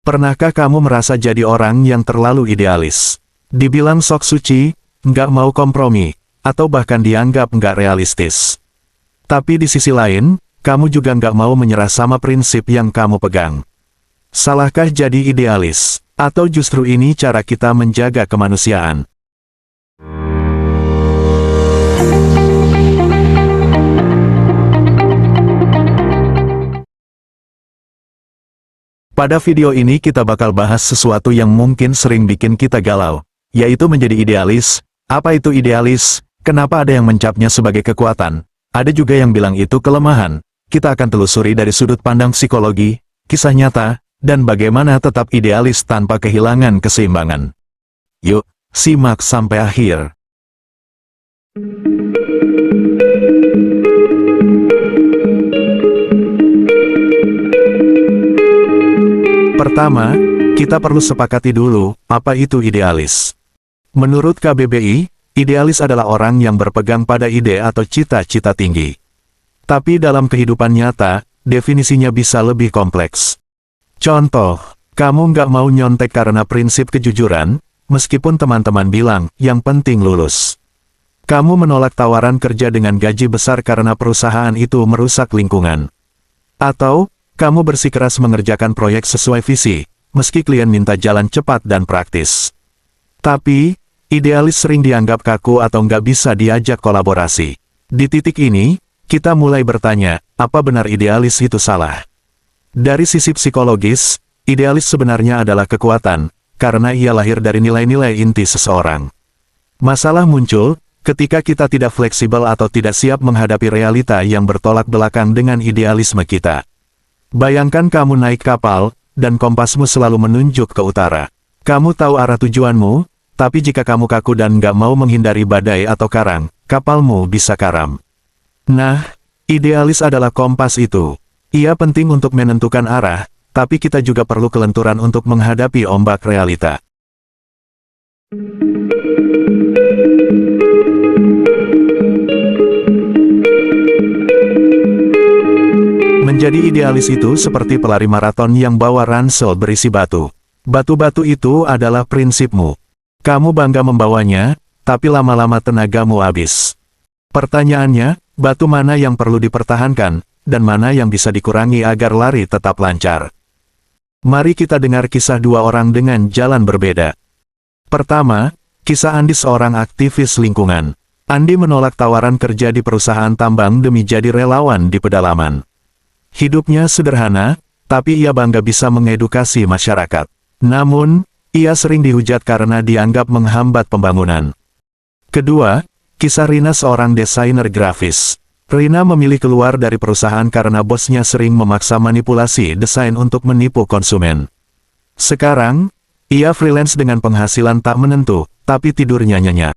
Pernahkah kamu merasa jadi orang yang terlalu idealis? Dibilang sok suci, nggak mau kompromi, atau bahkan dianggap nggak realistis. Tapi di sisi lain, kamu juga nggak mau menyerah sama prinsip yang kamu pegang. Salahkah jadi idealis? Atau justru ini cara kita menjaga kemanusiaan? Pada video ini kita bakal bahas sesuatu yang mungkin sering bikin kita galau, yaitu menjadi idealis. Apa itu idealis? Kenapa ada yang mencapnya sebagai kekuatan? Ada juga yang bilang itu kelemahan. Kita akan telusuri dari sudut pandang psikologi, kisah nyata, dan bagaimana tetap idealis tanpa kehilangan keseimbangan. Yuk, simak sampai akhir. Pertama, kita perlu sepakati dulu, apa itu idealis. Menurut KBBI, idealis adalah orang yang berpegang pada ide atau cita-cita tinggi. Tapi dalam kehidupan nyata, definisinya bisa lebih kompleks. Contoh, kamu nggak mau nyontek karena prinsip kejujuran, meskipun teman-teman bilang, yang penting lulus. Kamu menolak tawaran kerja dengan gaji besar karena perusahaan itu merusak lingkungan. Atau, kamu bersikeras mengerjakan proyek sesuai visi, meski klien minta jalan cepat dan praktis. Tapi, idealis sering dianggap kaku atau nggak bisa diajak kolaborasi. Di titik ini, kita mulai bertanya, apa benar idealis itu salah? Dari sisi psikologis, idealis sebenarnya adalah kekuatan, karena ia lahir dari nilai-nilai inti seseorang. Masalah muncul, ketika kita tidak fleksibel atau tidak siap menghadapi realita yang bertolak belakang dengan idealisme kita. Bayangkan kamu naik kapal, dan kompasmu selalu menunjuk ke utara. Kamu tahu arah tujuanmu, tapi jika kamu kaku dan nggak mau menghindari badai atau karang, kapalmu bisa karam. Nah, idealis adalah kompas itu. Ia penting untuk menentukan arah, tapi kita juga perlu kelenturan untuk menghadapi ombak realita. Menjadi idealis itu seperti pelari maraton yang bawa ransel berisi batu. Batu-batu itu adalah prinsipmu. Kamu bangga membawanya, tapi lama-lama tenagamu habis. Pertanyaannya, batu mana yang perlu dipertahankan, dan mana yang bisa dikurangi agar lari tetap lancar? Mari kita dengar kisah dua orang dengan jalan berbeda. Pertama, kisah Andi, seorang aktivis lingkungan. Andi menolak tawaran kerja di perusahaan tambang demi jadi relawan di pedalaman. Hidupnya sederhana, tapi ia bangga bisa mengedukasi masyarakat. Namun, ia sering dihujat karena dianggap menghambat pembangunan. Kedua, kisah Rina, seorang desainer grafis. Rina memilih keluar dari perusahaan karena bosnya sering memaksa manipulasi desain untuk menipu konsumen. Sekarang, ia freelance dengan penghasilan tak menentu, tapi tidurnya nyenyak.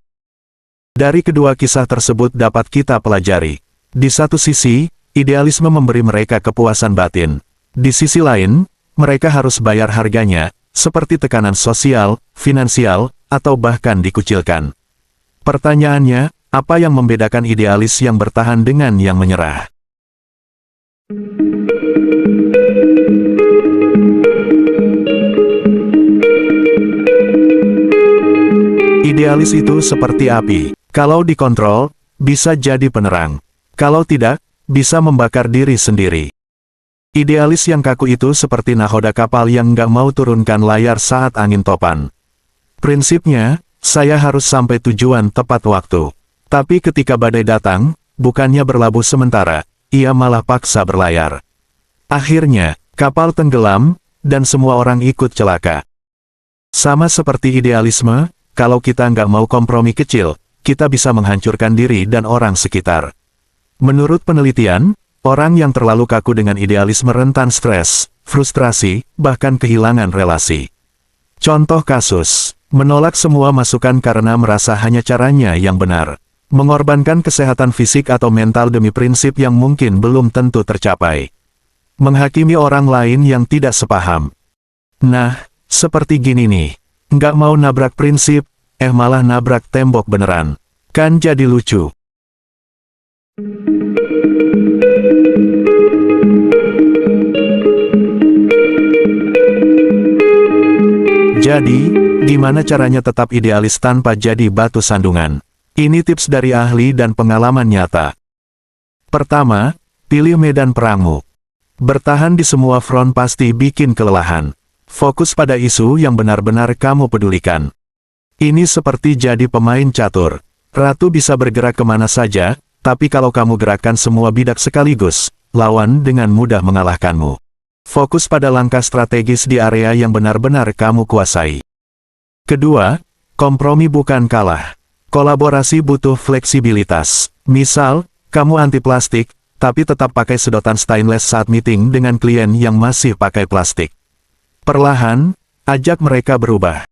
Dari kedua kisah tersebut dapat kita pelajari. Di satu sisi, idealisme memberi mereka kepuasan batin. Di sisi lain, mereka harus bayar harganya, seperti tekanan sosial, finansial, atau bahkan dikucilkan. Pertanyaannya, apa yang membedakan idealis yang bertahan dengan yang menyerah? Idealis itu seperti api. Kalau dikontrol, bisa jadi penerang. Kalau tidak, bisa membakar diri sendiri. Idealis yang kaku itu seperti nahoda kapal yang nggak mau turunkan layar saat angin topan. Prinsipnya, saya harus sampai tujuan tepat waktu. Tapi ketika badai datang, bukannya berlabuh sementara, ia malah paksa berlayar. Akhirnya, kapal tenggelam, dan semua orang ikut celaka. Sama seperti idealisme, kalau kita nggak mau kompromi kecil, kita bisa menghancurkan diri dan orang sekitar. Menurut penelitian, orang yang terlalu kaku dengan idealisme rentan stres, frustrasi, bahkan kehilangan relasi. Contoh kasus, menolak semua masukan karena merasa hanya caranya yang benar. Mengorbankan kesehatan fisik atau mental demi prinsip yang mungkin belum tentu tercapai. Menghakimi orang lain yang tidak sepaham. Nah, seperti gini nih. Nggak mau nabrak prinsip, malah nabrak tembok beneran. Kan jadi lucu. Jadi, gimana caranya tetap idealis tanpa jadi batu sandungan? Ini tips dari ahli dan pengalaman nyata. Pertama, pilih medan perangmu. Bertahan di semua front pasti bikin kelelahan. Fokus pada isu yang benar-benar kamu pedulikan. Ini seperti jadi pemain catur. Ratu bisa bergerak kemana saja, tapi kalau kamu gerakkan semua bidak sekaligus, lawan dengan mudah mengalahkanmu. Fokus pada langkah strategis di area yang benar-benar kamu kuasai. Kedua, kompromi bukan kalah. Kolaborasi butuh fleksibilitas. Misal, kamu anti plastik, tapi tetap pakai sedotan stainless saat meeting dengan klien yang masih pakai plastik. Perlahan, ajak mereka berubah.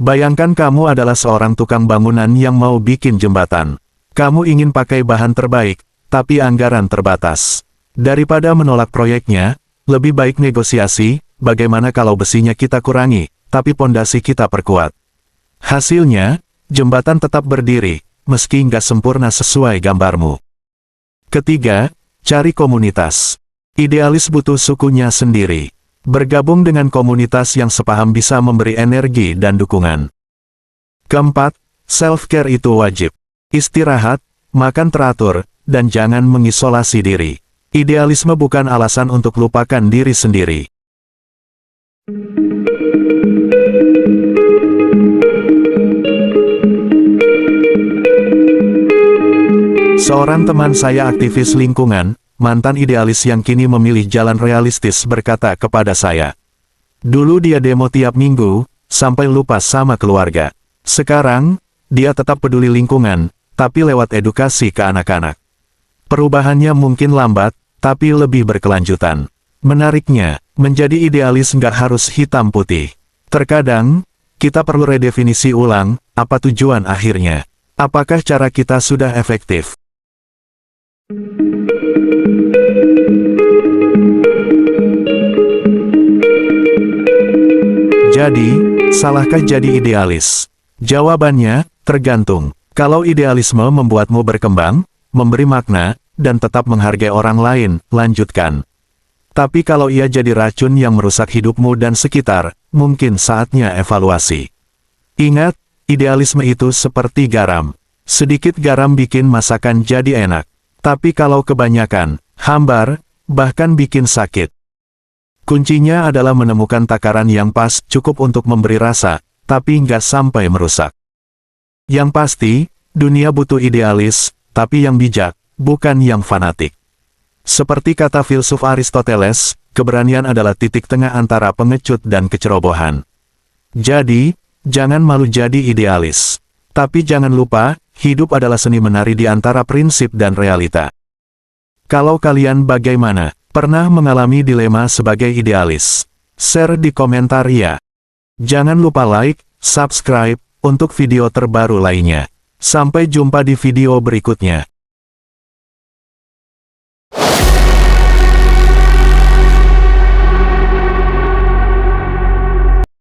Bayangkan kamu adalah seorang tukang bangunan yang mau bikin jembatan. Kamu ingin pakai bahan terbaik, tapi anggaran terbatas. Daripada menolak proyeknya, lebih baik negosiasi, bagaimana kalau besinya kita kurangi, tapi pondasi kita perkuat. Hasilnya, jembatan tetap berdiri, meski nggak sempurna sesuai gambarmu. Ketiga, cari komunitas. Idealis butuh sukunya sendiri. Bergabung dengan komunitas yang sepaham bisa memberi energi dan dukungan. Keempat, self-care itu wajib. Istirahat, makan teratur, dan jangan mengisolasi diri. Idealisme bukan alasan untuk lupakan diri sendiri. Seorang teman saya aktivis lingkungan, mantan idealis yang kini memilih jalan realistis berkata kepada saya. Dulu dia demo tiap minggu, sampai lupa sama keluarga. Sekarang, dia tetap peduli lingkungan, tapi lewat edukasi ke anak-anak. Perubahannya mungkin lambat, tapi lebih berkelanjutan. Menariknya, menjadi idealis nggak harus hitam putih. Terkadang, kita perlu redefinisi ulang, apa tujuan akhirnya. Apakah cara kita sudah efektif? Jadi, salahkah jadi idealis? Jawabannya, tergantung. Kalau idealisme membuatmu berkembang, memberi makna, dan tetap menghargai orang lain, lanjutkan. Tapi kalau ia jadi racun yang merusak hidupmu dan sekitar, mungkin saatnya evaluasi. Ingat, idealisme itu seperti garam. Sedikit garam bikin masakan jadi enak. Tapi kalau kebanyakan, hambar, bahkan bikin sakit. Kuncinya adalah menemukan takaran yang pas, cukup untuk memberi rasa, tapi nggak sampai merusak. Yang pasti, dunia butuh idealis, tapi yang bijak, bukan yang fanatik. Seperti kata filsuf Aristoteles, keberanian adalah titik tengah antara pengecut dan kecerobohan. Jadi, jangan malu jadi idealis. Tapi jangan lupa, hidup adalah seni menari di antara prinsip dan realita. Kalau kalian bagaimana? Pernah mengalami dilema sebagai idealis? Share di komentar ya. Jangan lupa like, subscribe, untuk video terbaru lainnya. Sampai jumpa di video berikutnya.